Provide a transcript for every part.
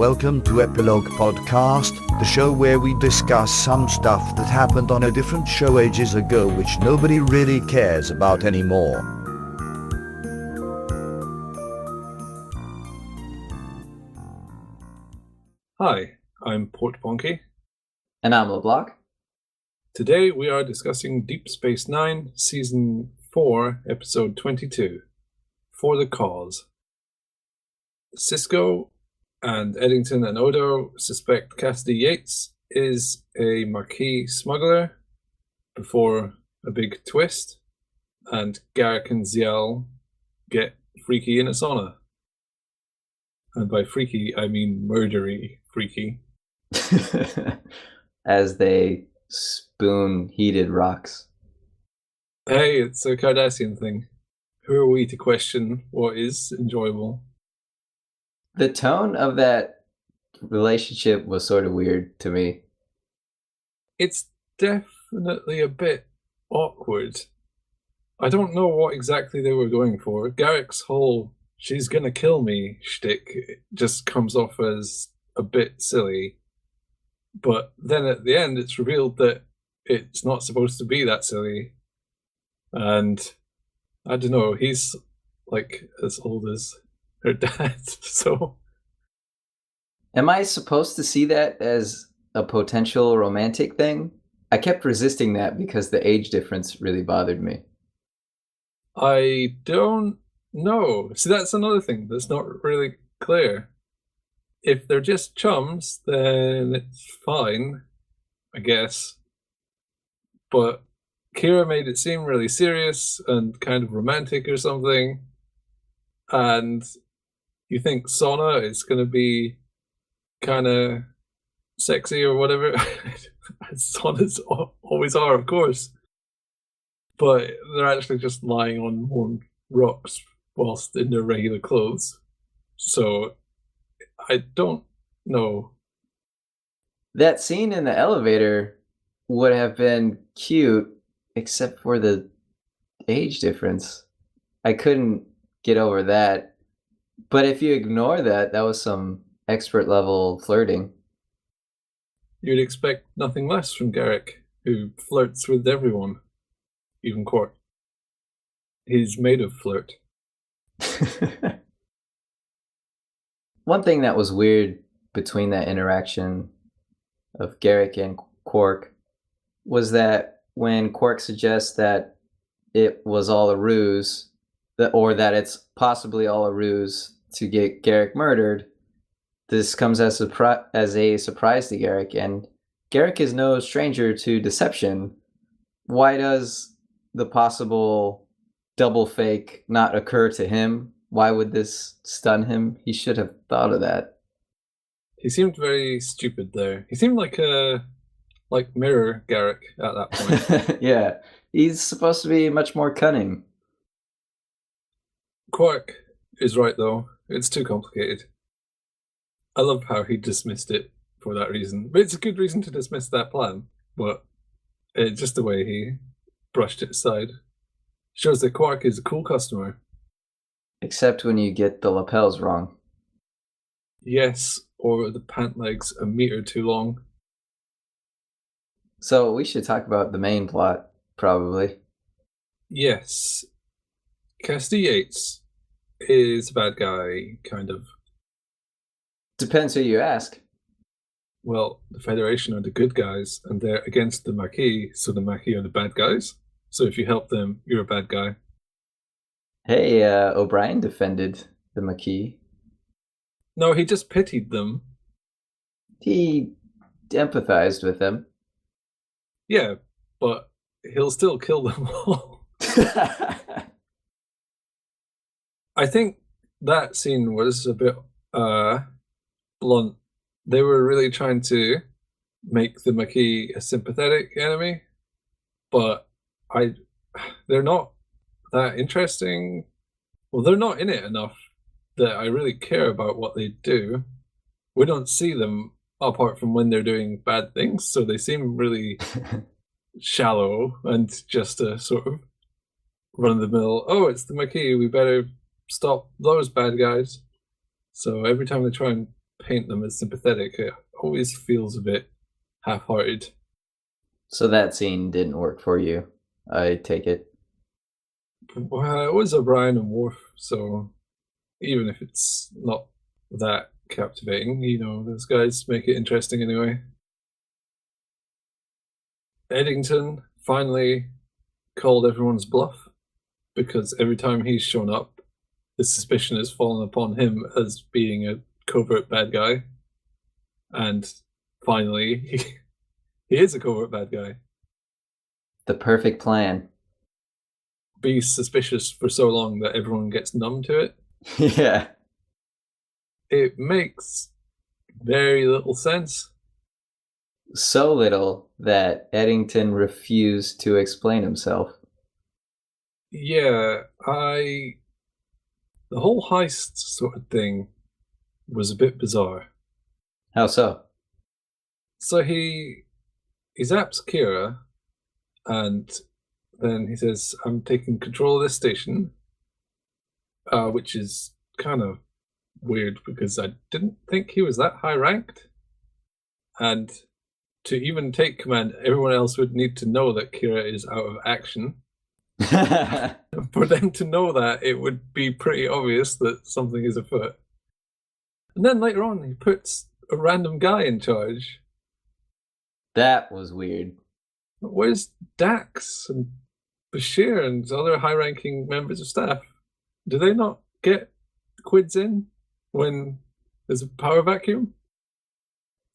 Welcome to Epilogue Podcast, the show where we discuss some stuff that happened on a different show ages ago which nobody really cares about anymore. Hi, I'm Portponky. And I'm LeBloc. Today we are discussing Deep Space Nine, Season 4, Episode 22, For the Cause. Sisko and Eddington and Odo suspect Cassidy Yates is a Maquis smuggler before a big twist, and Garak and Ziyal get freaky in a sauna. And by freaky, I mean murdery freaky. As they spoon heated rocks. Hey, it's a Cardassian thing. Who are we to question what is enjoyable? The tone of that relationship was sort of weird to me. It's definitely a bit awkward. I don't know what exactly they were going for. Garak's whole "she's gonna kill me" shtick just comes off as a bit silly. But then at the end, it's revealed that it's not supposed to be that silly. And I don't know, he's like as old as her dad, so. Am I supposed to see that as a potential romantic thing? I kept resisting that because the age difference really bothered me. I don't know. See, that's another thing that's not really clear. If they're just chums, then it's fine, I guess. But Kira made it seem really serious and kind of romantic or something. And you think sauna is going to be kind of sexy or whatever. Saunas always are, of course. But they're actually just lying on warm rocks whilst in their regular clothes. So I don't know. That scene in the elevator would have been cute, except for the age difference. I couldn't get over that. But if you ignore that, that was some expert level flirting. You'd expect nothing less from Garak, who flirts with everyone, even Quark. He's made of flirt. One thing that was weird between that interaction of Garak and Quark was that when Quark suggests that it was all a ruse, or that it's possibly all a ruse to get Garak murdered, this comes as a surprise to Garak, and Garak is no stranger to deception. Why does the possible double fake not occur to him? Why would this stun him? He should have thought of that. He seemed very stupid there. He seemed like mirror Garak at that point. Yeah, he's supposed to be much more cunning. Quark is right, though. It's too complicated. I love how he dismissed it for that reason. But it's a good reason to dismiss that plan. But just the way he brushed it aside shows that Quark is a cool customer. Except when you get the lapels wrong. Yes, or the pant legs a meter too long. So we should talk about the main plot, probably. Yes. Cassidy Yates is a bad guy, kind of. Depends who you ask. Well, the Federation are the good guys, and they're against the Maquis, so the Maquis are the bad guys. So if you help them, you're a bad guy. Hey, O'Brien defended the Maquis. No, he just pitied them. He empathized with them. Yeah, but he'll still kill them all. I think that scene was a bit blunt. They were really trying to make the Maquis a sympathetic enemy, but they're not that interesting. Well, they're not in it enough that I really care about what they do. We don't see them apart from when they're doing bad things, so they seem really shallow and just a sort of run-of-the-mill, oh, it's the Maquis, we better stop those bad guys. So every time they try and paint them as sympathetic. It always feels a bit half-hearted. So that scene didn't work for you, I take it. Well, it was O'Brien and Worf, so even if it's not that captivating, those guys make it interesting anyway. Eddington finally called everyone's bluff, because every time he's shown up, the suspicion has fallen upon him as being a covert bad guy. And finally, he is a covert bad guy. The perfect plan. Be suspicious for so long that everyone gets numb to it. Yeah. It makes very little sense. So little that Eddington refused to explain himself. Yeah, the whole heist sort of thing was a bit bizarre. How so? So he zaps Kira, and then he says, "I'm taking control of this station," which is kind of weird because I didn't think he was that high ranked. And to even take command, everyone else would need to know that Kira is out of action. For them to know that, it would be pretty obvious that something is afoot. And then later on, he puts a random guy in charge. That was weird. Where's Dax and Bashir and other high-ranking members of staff? Do they not get quids in when there's a power vacuum?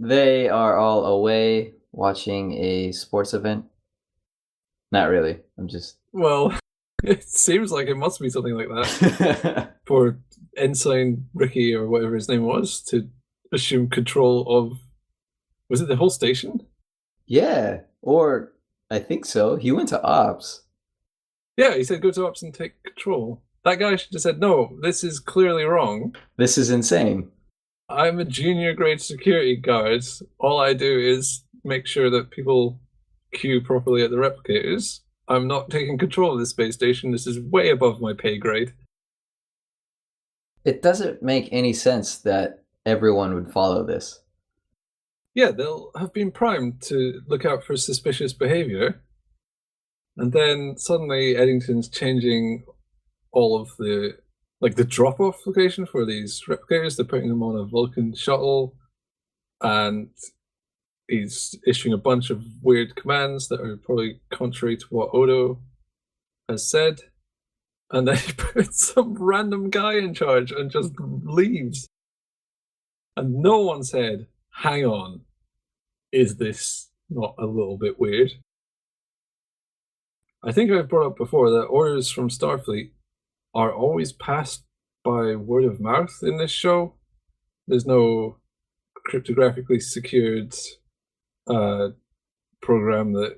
They are all away watching a sports event. Not really. I'm just... Well, it seems like it must be something like that for Ensign Ricky or whatever his name was to assume control of... Was it the whole station? Yeah, or I think so. He went to ops. Yeah, he said go to ops and take control. That guy should have said, no, this is clearly wrong. This is insane. I'm a junior grade security guard. All I do is make sure that people queue properly at the replicators. I'm not taking control of this space station. This is way above my pay grade. It doesn't make any sense that everyone would follow this. Yeah, they'll have been primed to look out for suspicious behavior. And then suddenly Eddington's changing all of the drop-off location for these replicators. They're putting them on a Vulcan shuttle, and he's issuing a bunch of weird commands that are probably contrary to what Odo has said. And then he puts some random guy in charge and just leaves. And no one said, hang on, is this not a little bit weird? I think I've brought up before that orders from Starfleet are always passed by word of mouth in this show. There's no cryptographically secured program that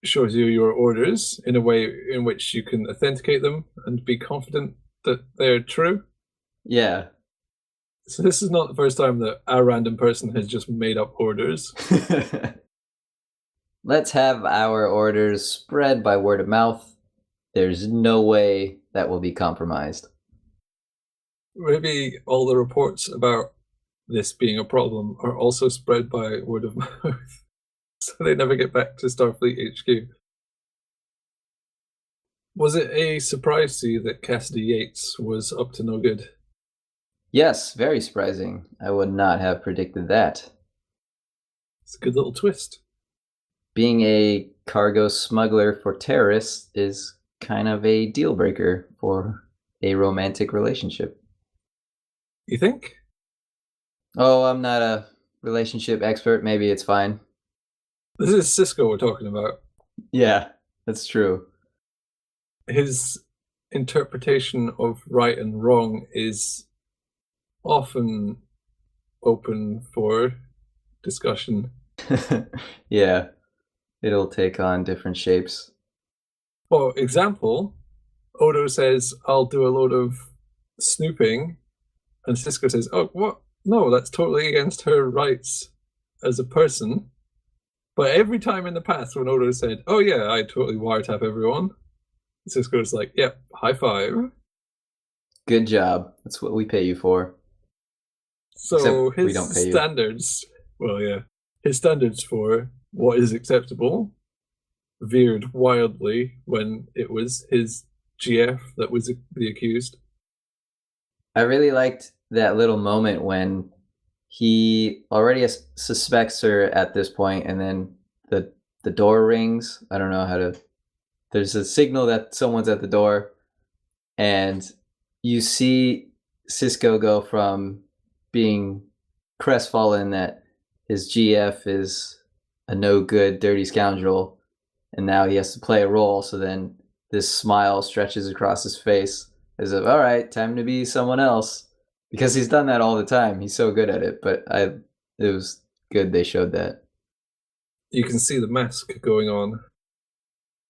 shows you your orders in a way in which you can authenticate them and be confident that they're true. Yeah. So this is not the first time that a random person has just made up orders. Let's have our orders spread by word of mouth. There's no way that will be compromised. Maybe all the reports about this being a problem are also spread by word of mouth, so they never get back to Starfleet HQ. Was it a surprise to you that Cassidy Yates was up to no good? Yes, very surprising. I would not have predicted that. It's a good little twist. Being a cargo smuggler for terrorists is kind of a deal breaker for a romantic relationship. You think? Oh, I'm not a relationship expert. Maybe it's fine. This is Cisco we're talking about. Yeah, that's true. His interpretation of right and wrong is often open for discussion. Yeah, it'll take on different shapes. For example, Odo says, I'll do a load of snooping, and Cisco says, oh, what? No, that's totally against her rights as a person. But every time in the past when Odo said, oh yeah, I totally wiretap everyone, Cisco's like, yep, high five. Good job. That's what we pay you for. So Except we his don't pay you. standards, well, yeah, his standards for what is acceptable veered wildly when it was his GF that was the accused. I really liked that little moment when he already suspects her at this point, and then the door rings. I don't know how to. There's a signal that someone's at the door, and you see Cisco go from being crestfallen that his GF is a no good, dirty scoundrel, and now he has to play a role. So then this smile stretches across his face as if, all right, time to be someone else. Because he's done that all the time. He's so good at it. But it was good they showed that. You can see the mask going on.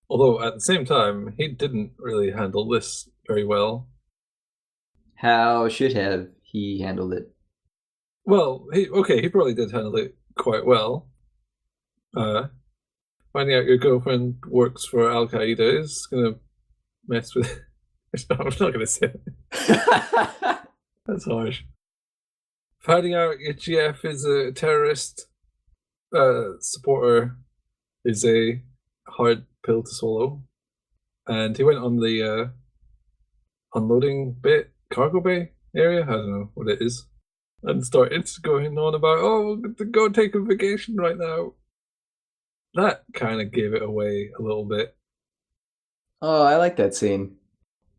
Although at the same time, he didn't really handle this very well. How should have he handled it? Well, he probably did handle it quite well. Finding out your girlfriend works for Al Qaeda is gonna mess with. I'm not gonna say it. That's harsh. Finding out your GF is a terrorist supporter is a hard pill to swallow. And he went on the unloading cargo bay area. I don't know what it is, and started going on about, oh, go take a vacation right now. That kind of gave it away a little bit. Oh, I like that scene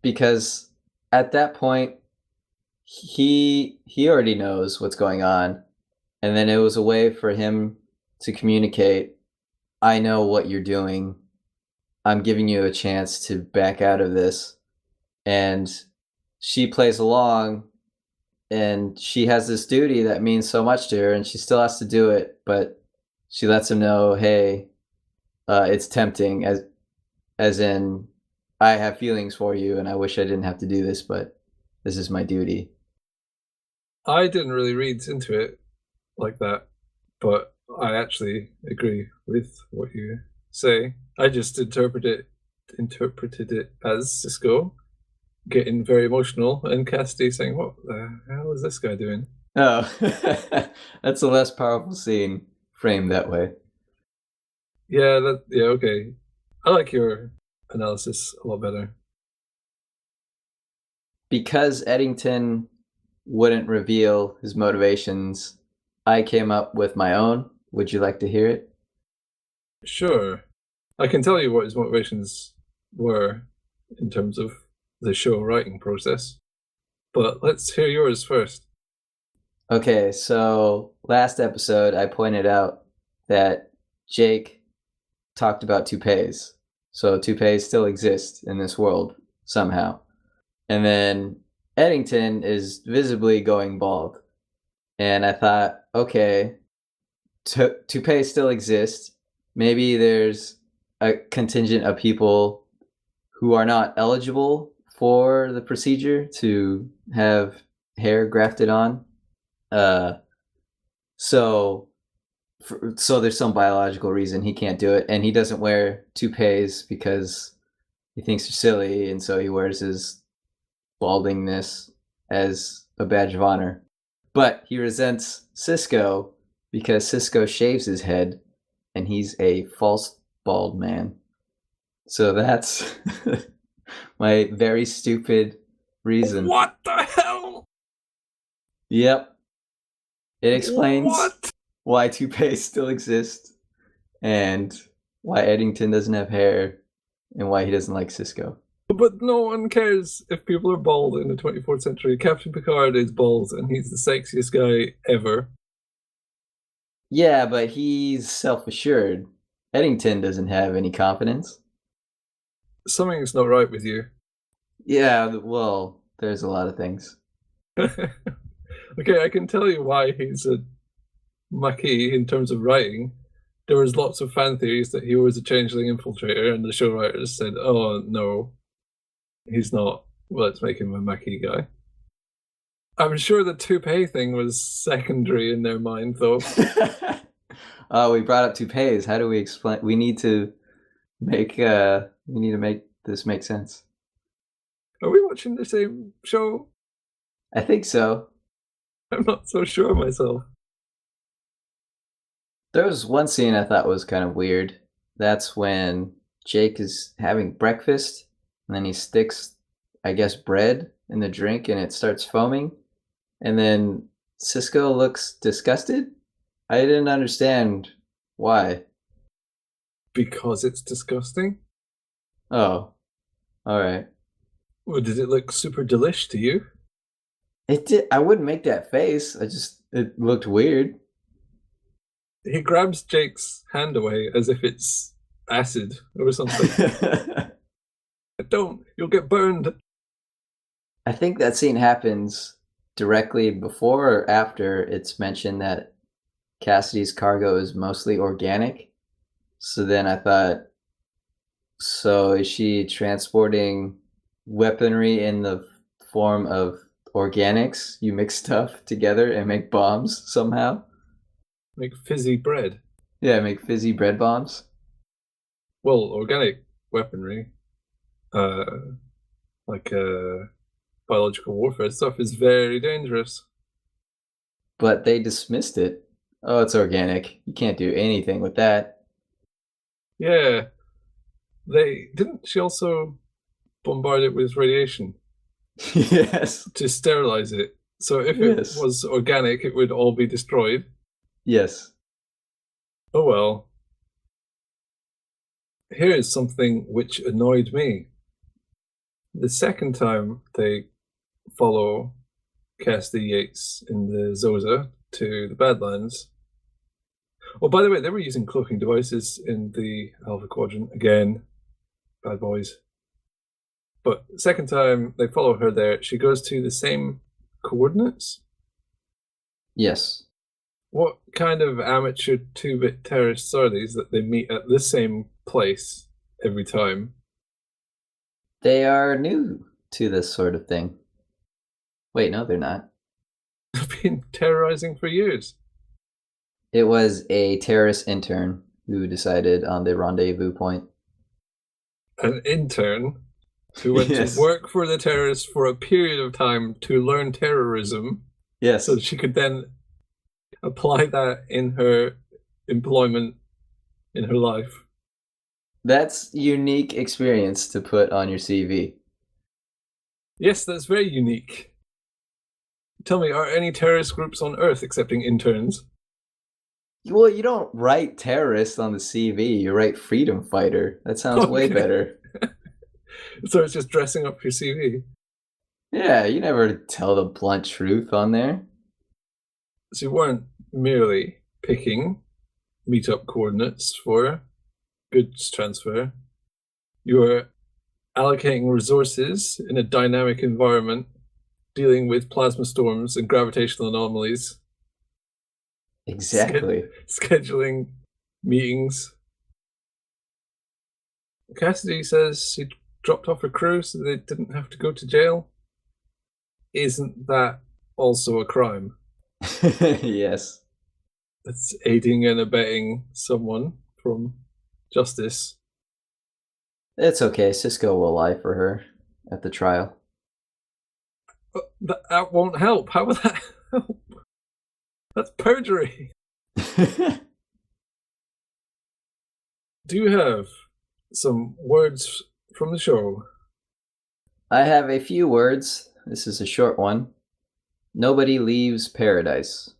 because at that point he already knows what's going on, and then it was a way for him to communicate, I know what you're doing. I'm giving you a chance to back out of this. And she plays along, and she has this duty that means so much to her, and she still has to do it, but she lets him know, hey, it's tempting, as in, I have feelings for you, and I wish I didn't have to do this, but this is my duty. I didn't really read into it like that, but I actually agree with what you say. I just interpreted it as Cisco getting very emotional and Cassidy saying, what the hell is this guy doing? Oh, that's a less powerful scene framed that way. Yeah, okay. I like your analysis a lot better. Because Eddington wouldn't reveal his motivations, I came up with my own. Would you like to hear it? Sure. I can tell you what his motivations were in terms of the show writing process, but let's hear yours first. Okay, so last episode I pointed out that Jake talked about toupees. So toupees still exist in this world somehow. And then Eddington is visibly going bald. And I thought, okay, toupees still exist. Maybe there's a contingent of people who are not eligible for the procedure to have hair grafted on. So there's some biological reason he can't do it, and he doesn't wear toupees because he thinks they're silly, and so he wears his baldingness as a badge of honor. But he resents Cisco because Cisco shaves his head, and he's a false bald man. So that's my very stupid reason. What the hell? Yep. It explains What? why toupees still exist, and why Eddington doesn't have hair, and why he doesn't like Cisco. But no one cares if people are bald in the 24th century. Captain Picard is bald, and he's the sexiest guy ever. Yeah, but he's self-assured. Eddington doesn't have any confidence. Something's not right with you. Yeah, well, there's a lot of things. Okay, I can tell you why he's a Maquis in terms of writing. There was lots of fan theories that he was a changeling infiltrator, and the show writers said, oh, no, he's not. Well, let's make him a Maquis guy. I'm sure the toupee thing was secondary in their mind, though. Oh, we brought up toupees. How do we explain? We need to make this make sense. Are we watching the same show? I think so. I'm not so sure of myself. There was one scene I thought was kind of weird. That's when Jake is having breakfast and then he sticks, I guess, bread in the drink and it starts foaming. And then Cisco looks disgusted. I didn't understand why. Because it's disgusting? Oh, all right. Or did it look super delish to you? It did. I wouldn't make that face. It looked weird. He grabs Jake's hand away as if it's acid or something. Don't, you'll get burned. I think that scene happens directly before or after it's mentioned that Cassidy's cargo is mostly organic. So then I thought, so is she transporting weaponry in the form of organics? You mix stuff together and make bombs somehow? Make fizzy bread. Yeah, make fizzy bread bombs. Well, organic weaponry, like biological warfare stuff, is very dangerous. But they dismissed it. Oh, it's organic. You can't do anything with that. Yeah. Didn't she also bombard it with radiation Yes. to sterilize it? So if Yes. it was organic, it would all be destroyed. Yes. Oh well. Here is something which annoyed me. The second time they follow Cassidy Yates in the Zoza to the Badlands. Oh, by the way, they were using cloaking devices in the Alpha Quadrant again. Bad boys. But second time they follow her there, she goes to the same coordinates. Yes. What kind of amateur 2-bit terrorists are these that they meet at the same place every time? They are new to this sort of thing. Wait, no, they're not. They've been terrorizing for years. It was a terrorist intern who decided on the rendezvous point. An intern who went Yes. to work for the terrorists for a period of time to learn terrorism Yes. so she could then apply that in her employment in her life. That's unique experience to put on your CV. Yes, that's very unique. Tell me, are any terrorist groups on Earth accepting interns? Well, you don't write terrorist on the CV. You write freedom fighter. That sounds way Okay. better. So it's just dressing up your CV. Yeah, you never tell the blunt truth on there. So you weren't merely picking meetup coordinates for goods transfer. You were allocating resources in a dynamic environment, dealing with plasma storms and gravitational anomalies, Exactly. scheduling meetings. Cassidy says she dropped off her crew so they didn't have to go to jail. Isn't that also a crime? Yes. That's aiding and abetting someone from justice. It's okay. Cisco will lie for her at the trial. That won't help. How will that help? That's perjury. Do you have some words from the show? I have a few words. This is a short one. Nobody leaves paradise.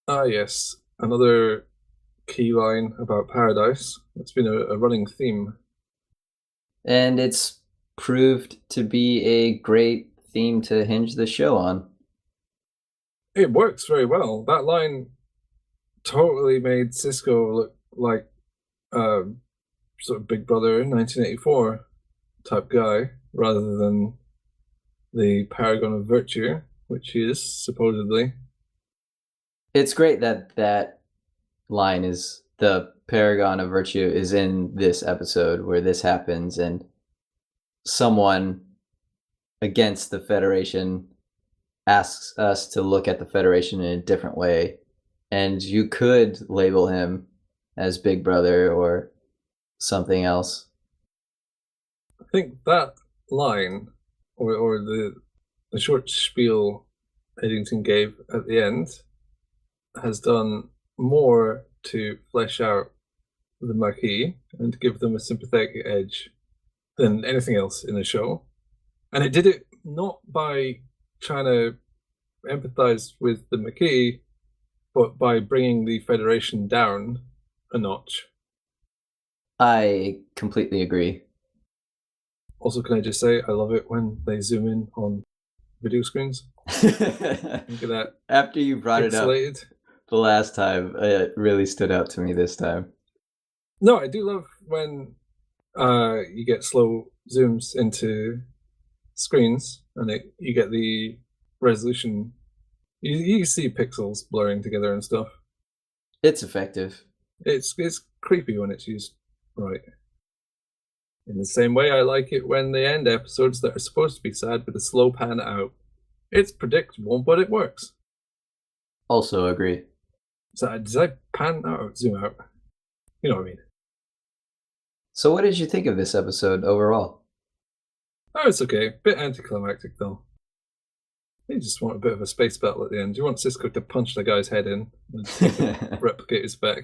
Ah, yes. Another key line about paradise. It's been a running theme. And it's proved to be a great theme to hinge the show on. It works very well. That line totally made Cisco look like sort of Big Brother 1984 type guy, rather than the paragon of virtue, which he is supposedly. It's great that that line is the paragon of virtue is in this episode where this happens and someone against the Federation asks us to look at the Federation in a different way. And you could label him as Big Brother or something else. I think that line, or the short spiel Eddington gave at the end has done more to flesh out the Marquis and to give them a sympathetic edge than anything else in the show. And it did it not by trying to empathize with the Marquis, but by bringing the Federation down a notch. I completely agree. Also, can I just say, I love it when they zoom in on video screens. Look at that. After you brought it up Pixelated. the last time, it really stood out to me this time. No, I do love when you get slow zooms into screens and you get the resolution. You see pixels blurring together and stuff. It's effective. It's creepy when it's used right. In the same way, I like it when they end episodes that are supposed to be sad with a slow pan out. It's predictable, but it works. Also agree. So does I pan out or zoom out? You know what I mean. So what did you think of this episode overall? Oh, it's okay. Bit anticlimactic though. You just want a bit of a space battle at the end. You want Cisco to punch the guy's head in and replicate his back.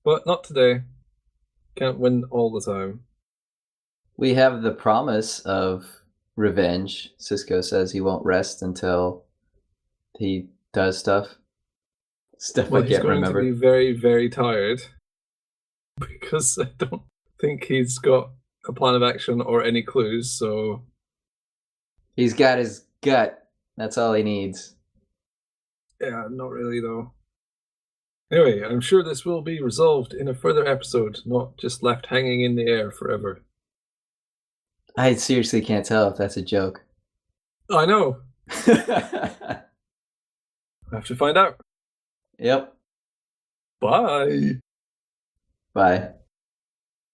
But not today. Can't win all the time. We have the promise of revenge. Cisco says he won't rest until he does stuff. Stuff Well, I he's can't going remember. to be very, very tired because I don't think he's got a plan of action or any clues. So He's got his gut. That's all he needs. yeah, not really though. Anyway, I'm sure this will be resolved in a further episode, not just left hanging in the air forever. I seriously can't tell if that's a joke. I know. I have to find out. Yep. Bye. Bye.